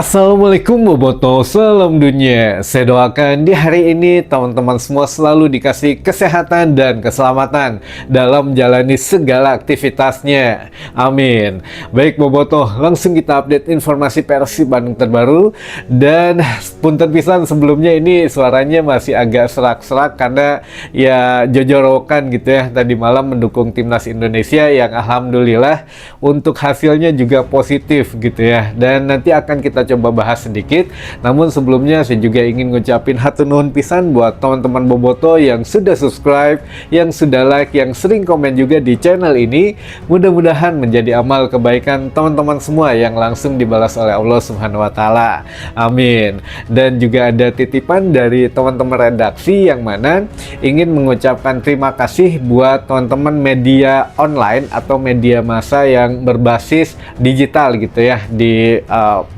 Assalamualaikum Boboto, salam dunia. Saya doakan di hari ini teman-teman semua selalu dikasih kesehatan dan keselamatan dalam menjalani segala aktivitasnya. Amin. Baik Boboto, langsung kita update informasi Persib Bandung terbaru. Dan punten pisan sebelumnya ini suaranya masih agak serak-serak karena ya jojorokan gitu ya. Tadi malam mendukung timnas Indonesia yang alhamdulillah untuk hasilnya juga positif gitu ya. Dan nanti akan kita coba bahas sedikit. Namun sebelumnya saya juga ingin ngucapin hatur nuhun pisan buat teman-teman Boboto yang sudah subscribe, yang sudah like, yang sering komen juga di channel ini. Mudah-mudahan menjadi amal kebaikan teman-teman semua yang langsung dibalas oleh Allah Subhanahu wa taala. Amin. Dan juga ada titipan dari teman-teman redaksi yang mana ingin mengucapkan terima kasih buat teman-teman media online atau media massa yang berbasis digital gitu ya di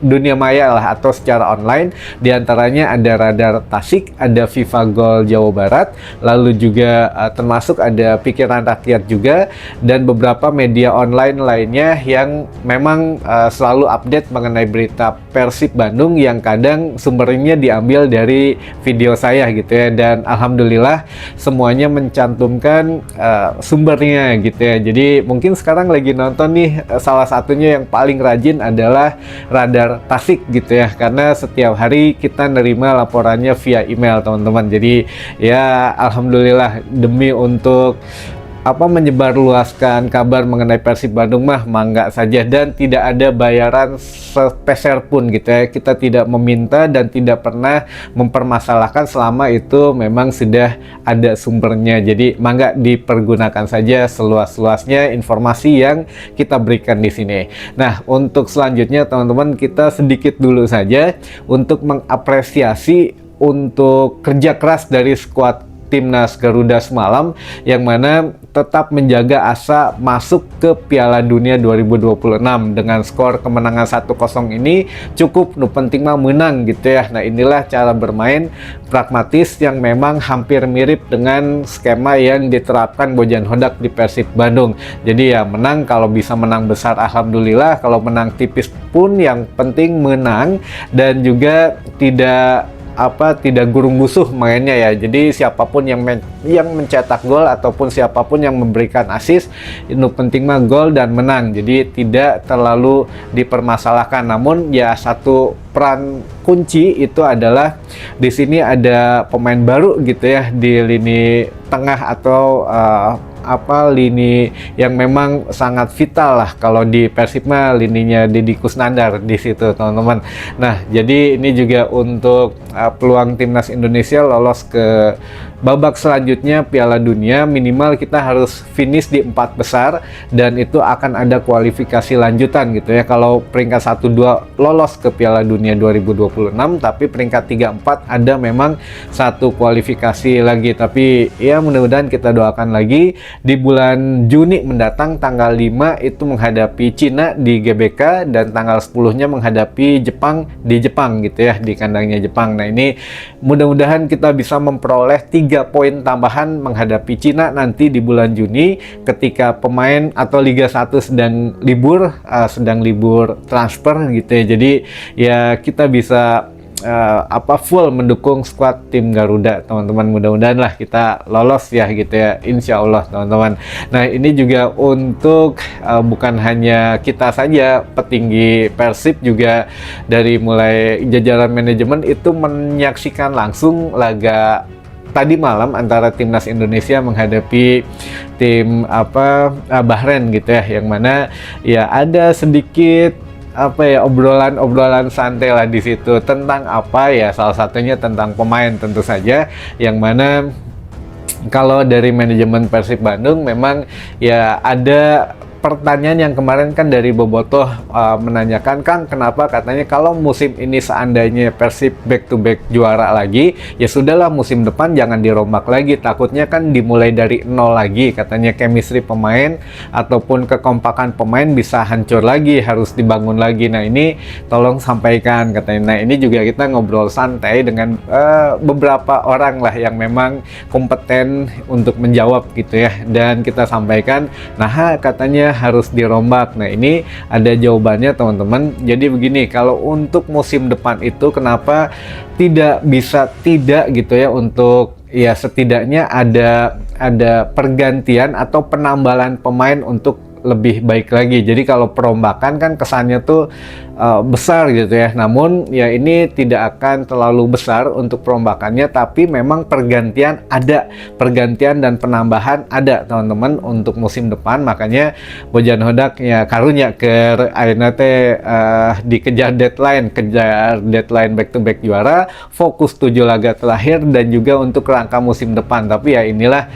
dunia maya lah atau secara online. Di antaranya ada Radar Tasik, ada FIFA Gol Jawa Barat, lalu juga termasuk ada Pikiran Rakyat juga, dan beberapa media online lainnya yang memang selalu update mengenai berita Persib Bandung yang kadang sumbernya diambil dari video saya gitu ya. Dan alhamdulillah semuanya mencantumkan sumbernya gitu ya. Jadi mungkin sekarang lagi nonton nih, salah satunya yang paling rajin adalah Radar Tasik gitu ya, karena setiap hari kita nerima laporannya via email teman-teman. Jadi ya alhamdulillah, demi untuk menyebarluaskan kabar mengenai Persib Bandung mah mangga saja, dan tidak ada bayaran sepeser pun gitu ya. Kita tidak meminta dan tidak pernah mempermasalahkan selama itu memang sudah ada sumbernya. Jadi mangga dipergunakan saja seluas-luasnya informasi yang kita berikan di sini. Nah, untuk selanjutnya teman-teman, kita sedikit dulu saja untuk mengapresiasi untuk kerja keras dari skuad Timnas Garuda semalam, yang mana tetap menjaga asa masuk ke Piala Dunia 2026 dengan skor kemenangan 1-0 ini cukup nu penting mah menang gitu ya. Nah, inilah cara bermain pragmatis yang memang hampir mirip dengan skema yang diterapkan Bojan Hodak di Persib Bandung. Jadi ya menang, kalau bisa menang besar alhamdulillah, kalau menang tipis pun yang penting menang, dan juga tidak gurung gusuh mainnya ya. Jadi siapapun yang mencetak gol ataupun siapapun yang memberikan assist, itu penting mah gol dan menang. Jadi tidak terlalu dipermasalahkan. Namun ya satu peran kunci itu adalah di sini ada pemain baru gitu ya di lini tengah atau lini yang memang sangat vital lah kalau di Persib mah, lininya Deddy Kusnandar di situ teman-teman. Nah, jadi ini juga untuk peluang timnas Indonesia lolos ke babak selanjutnya Piala Dunia, minimal kita harus finish di 4 besar, dan itu akan ada kualifikasi lanjutan gitu ya. Kalau peringkat 1-2 lolos ke Piala Dunia 2026, tapi peringkat 3-4 ada memang satu kualifikasi lagi. Tapi ya mudah-mudahan kita doakan lagi di bulan Juni mendatang tanggal 5 itu menghadapi Cina di GBK, dan tanggal 10-nya menghadapi Jepang di Jepang gitu ya, di kandangnya Jepang. Nah, ini mudah-mudahan kita bisa memperoleh 3 poin tambahan menghadapi Cina nanti di bulan Juni ketika pemain atau Liga 1 sedang libur transfer gitu ya. Jadi ya kita bisa full mendukung skuad tim Garuda teman-teman. Mudah-mudahan lah kita lolos ya gitu ya, insya Allah teman-teman. Nah, ini juga untuk bukan hanya kita saja, petinggi Persib juga dari mulai jajaran manajemen itu menyaksikan langsung laga tadi malam antara timnas Indonesia menghadapi tim Bahrain gitu ya, yang mana ya ada sedikit obrolan santai lah di situ tentang salah satunya tentang pemain tentu saja, yang mana kalau dari manajemen Persib Bandung memang ya ada pertanyaan yang kemarin kan dari Bobotoh menanyakan, Kang, kenapa katanya kalau musim ini seandainya Persib back to back juara lagi, ya sudahlah musim depan jangan dirombak lagi, takutnya kan dimulai dari nol lagi, katanya chemistry pemain ataupun kekompakan pemain bisa hancur lagi, harus dibangun lagi. Nah, ini tolong sampaikan katanya. Nah, ini juga kita ngobrol santai dengan beberapa orang lah yang memang kompeten untuk menjawab gitu ya, dan kita sampaikan, nah katanya harus dirombak? Nah, ini ada jawabannya teman-teman. Jadi begini, kalau untuk musim depan itu kenapa tidak bisa tidak gitu ya, untuk ya setidaknya ada pergantian atau penambahan pemain untuk lebih baik lagi. Jadi kalau perombakan kan kesannya tuh besar gitu ya. Namun ya ini tidak akan terlalu besar untuk perombakannya, tapi memang pergantian dan penambahan ada teman-teman untuk musim depan. Makanya Bojan Hodak ya karunya ke ayeuna teh kejar deadline back to back juara, fokus 7 laga terakhir dan juga untuk rangka musim depan. Tapi ya inilah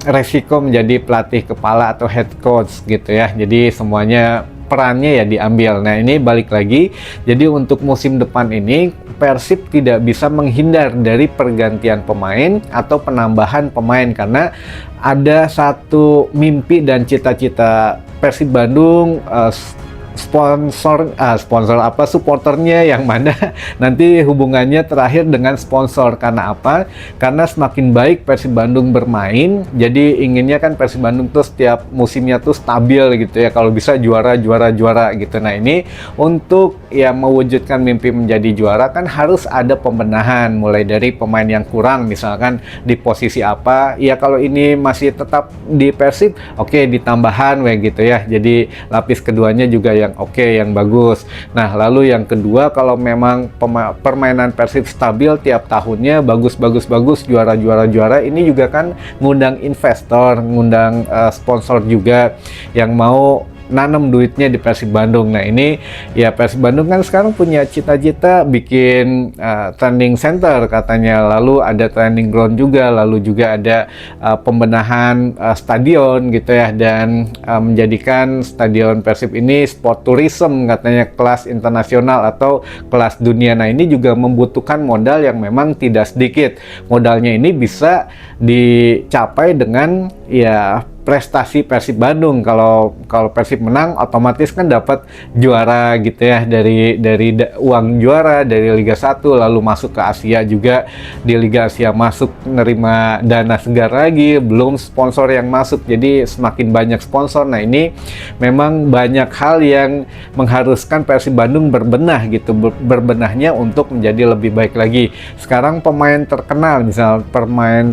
resiko menjadi pelatih kepala atau head coach gitu ya. Jadi semuanya perannya ya diambil. Nah, ini balik lagi. Jadi untuk musim depan ini Persib tidak bisa menghindar dari pergantian pemain atau penambahan pemain, karena ada satu mimpi dan cita-cita Persib Bandung, supporternya yang mana nanti hubungannya terakhir dengan sponsor. Karena apa? Karena semakin baik Persib Bandung bermain, jadi inginnya kan Persib Bandung tuh setiap musimnya tuh stabil gitu ya, kalau bisa juara gitu. Nah, ini untuk ya mewujudkan mimpi menjadi juara kan harus ada pembenahan, mulai dari pemain yang kurang, misalkan di posisi apa ya, kalau ini masih tetap di Persib, oke, ditambahan gitu ya, jadi lapis keduanya juga yang oke, yang bagus. Nah, lalu yang kedua, kalau memang permainan Persib stabil tiap tahunnya bagus, juara, ini juga kan ngundang investor, ngundang sponsor juga yang mau nanam duitnya di Persib Bandung. Nah, ini ya Persib Bandung kan sekarang punya cita-cita bikin training center katanya, lalu ada training ground juga, lalu juga ada pembenahan stadion gitu ya, dan menjadikan stadion Persib ini sport tourism katanya, kelas internasional atau kelas dunia. Nah, ini juga membutuhkan modal yang memang tidak sedikit. Modalnya ini bisa dicapai dengan ya prestasi Persib Bandung. Kalau Persib menang otomatis kan dapat juara gitu ya, dari uang juara dari Liga 1, lalu masuk ke Asia juga, di Liga Asia masuk nerima dana segar lagi, belum sponsor yang masuk, jadi semakin banyak sponsor. Nah, ini memang banyak hal yang mengharuskan Persib Bandung berbenah gitu, berbenahnya untuk menjadi lebih baik lagi. Sekarang pemain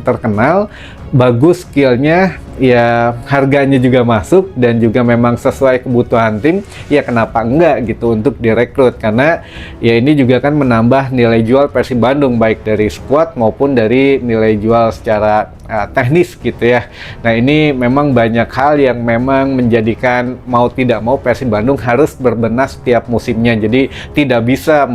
terkenal bagus skillnya, ya harganya juga masuk dan juga memang sesuai kebutuhan tim, ya kenapa enggak gitu untuk direkrut, karena ya ini juga kan menambah nilai jual Persib Bandung, baik dari squad maupun dari nilai jual secara teknis gitu ya. Nah, ini memang banyak hal yang memang menjadikan mau tidak mau Persib Bandung harus berbenah setiap musimnya. Jadi tidak bisa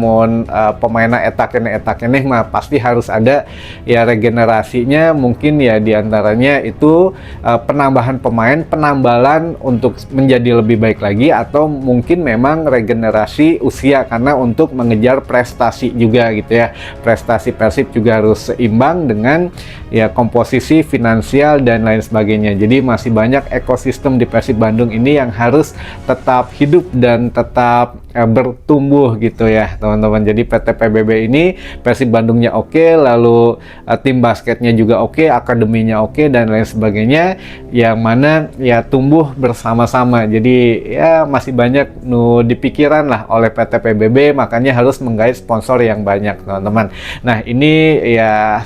pemainnya etak ini mah pasti harus ada ya regenerasinya. Mungkin ya diantaranya itu penambahan pemain, penambalan untuk menjadi lebih baik lagi, atau mungkin memang regenerasi usia karena untuk mengejar prestasi juga gitu ya. Prestasi Persib juga harus seimbang dengan ya komposisi finansial dan lain sebagainya. Jadi masih banyak ekosistem di Persib Bandung ini yang harus tetap hidup dan tetap bertumbuh gitu ya teman-teman. Jadi PT PBB ini Persib Bandungnya oke, lalu tim basketnya juga oke, akademinya oke, dan lain sebagainya, yang mana ya tumbuh bersama-sama. Jadi ya masih banyak di pikiran lah oleh PT PBB, makanya harus menggait sponsor yang banyak teman-teman. Nah, ini ya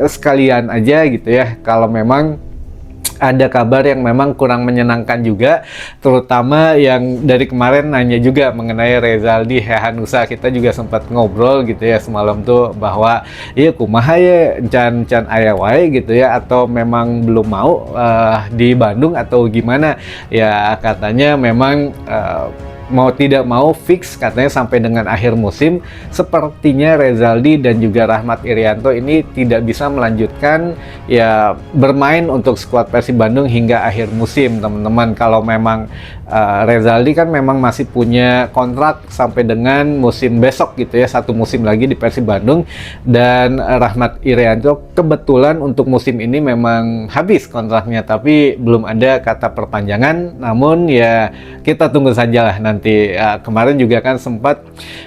sekalian aja gitu ya, kalau memang ada kabar yang memang kurang menyenangkan juga, terutama yang dari kemarin nanya juga mengenai Rezaldi Hehanussa. Kita juga sempat ngobrol gitu ya semalam tuh, bahwa iya kumaha ya can aya wae gitu ya, atau memang belum mau di Bandung atau gimana ya. Katanya memang mau tidak mau fix katanya sampai dengan akhir musim. Sepertinya Rezaldi dan juga Rahmat Irianto ini tidak bisa melanjutkan ya bermain untuk skuad Persib Bandung hingga akhir musim teman-teman. Kalau memang Rezaldi kan memang masih punya kontrak sampai dengan musim besok gitu ya, satu musim lagi di Persib Bandung, dan Rahmat Irianto kebetulan untuk musim ini memang habis kontraknya, tapi belum ada kata perpanjangan. Namun ya kita tunggu sajalah nanti. Kemarin juga kan sempat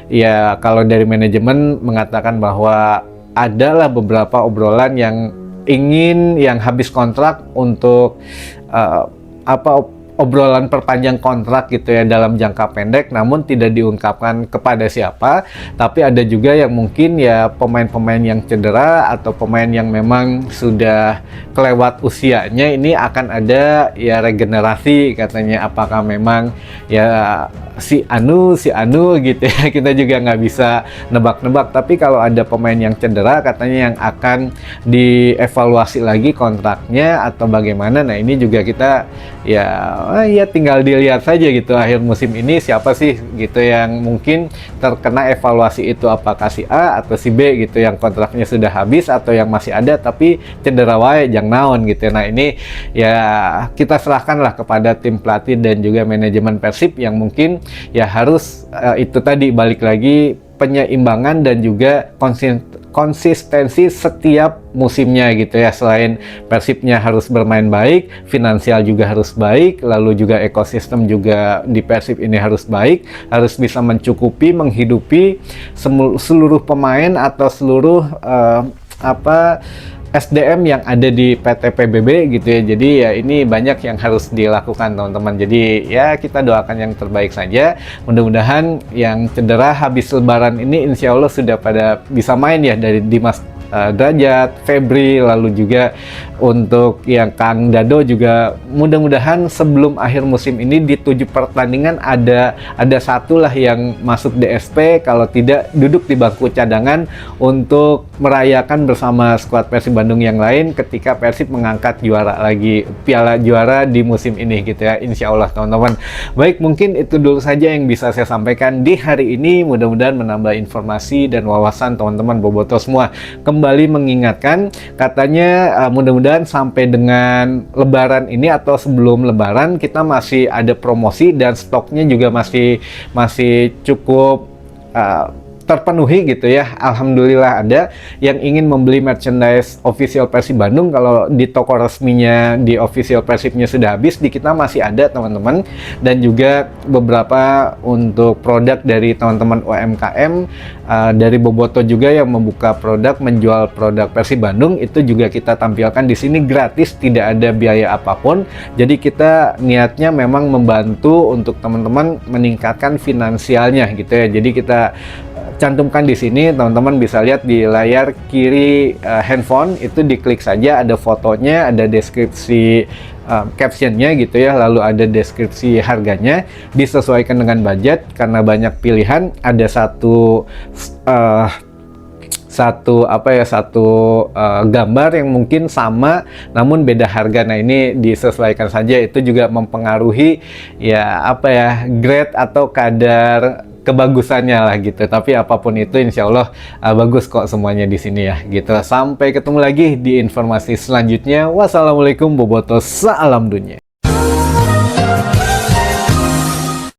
ya, kalau dari manajemen mengatakan bahwa adalah beberapa obrolan yang ingin yang habis kontrak untuk obrolan perpanjang kontrak gitu ya dalam jangka pendek, namun tidak diungkapkan kepada siapa. Tapi ada juga yang mungkin ya pemain-pemain yang cedera atau pemain yang memang sudah kelewat usianya, ini akan ada ya regenerasi katanya. Apakah memang ya si anu gitu ya, kita juga nggak bisa nebak-nebak. Tapi kalau ada pemain yang cedera katanya yang akan dievaluasi lagi kontraknya atau bagaimana. Nah ini juga kita ya tinggal dilihat saja gitu akhir musim ini siapa sih gitu yang mungkin terkena evaluasi itu, apakah si A atau si B gitu yang kontraknya sudah habis atau yang masih ada tapi cedera wae jang naon gitu. Nah ini ya kita serahkanlah kepada tim pelatih dan juga manajemen Persib yang mungkin ya harus itu tadi balik lagi penyeimbangan dan juga konsistensi setiap musimnya gitu ya. Selain Persibnya harus bermain baik, finansial juga harus baik, lalu juga ekosistem juga di Persib ini harus baik, harus bisa mencukupi, menghidupi seluruh pemain atau seluruh SDM yang ada di PT PBB gitu ya. Jadi ya ini banyak yang harus dilakukan teman-teman. Jadi ya kita doakan yang terbaik saja. Mudah-mudahan yang cedera habis lebaran ini insya Allah sudah pada bisa main ya, dari Dimas Derajat, Febri, lalu juga untuk yang Kang Dado juga mudah-mudahan sebelum akhir musim ini di 7 pertandingan ada satu lah yang masuk DSP, kalau tidak duduk di bangku cadangan untuk merayakan bersama skuad Persib Bandung yang lain ketika Persib mengangkat juara lagi, piala juara di musim ini gitu ya, insya Allah teman-teman. Baik, mungkin itu dulu saja yang bisa saya sampaikan di hari ini. Mudah-mudahan menambah informasi dan wawasan teman-teman boboto semua. Kembali mengingatkan, katanya mudah-mudahan sampai dengan lebaran ini atau sebelum lebaran kita masih ada promosi dan stoknya juga masih cukup terpenuhi gitu ya. Alhamdulillah ada yang ingin membeli merchandise official Persib Bandung. Kalau di toko resminya di official Persibnya sudah habis, di kita masih ada teman-teman. Dan juga beberapa untuk produk dari teman-teman UMKM dari Boboto juga yang membuka produk, menjual produk Persib Bandung, itu juga kita tampilkan di sini gratis, tidak ada biaya apapun. Jadi kita niatnya memang membantu untuk teman-teman meningkatkan finansialnya gitu ya. Jadi kita cantumkan di sini, teman-teman bisa lihat di layar kiri handphone, itu diklik saja, ada fotonya, ada deskripsi captionnya gitu ya, lalu ada deskripsi harganya, disesuaikan dengan budget karena banyak pilihan. Ada satu gambar yang mungkin sama namun beda harga. Nah ini disesuaikan saja, itu juga mempengaruhi grade atau kadar kebagusannya lah gitu. Tapi apapun itu insya Allah bagus kok semuanya di sini ya gitu. Sampai ketemu lagi di informasi selanjutnya. Wassalamualaikum boboto, salam dunia.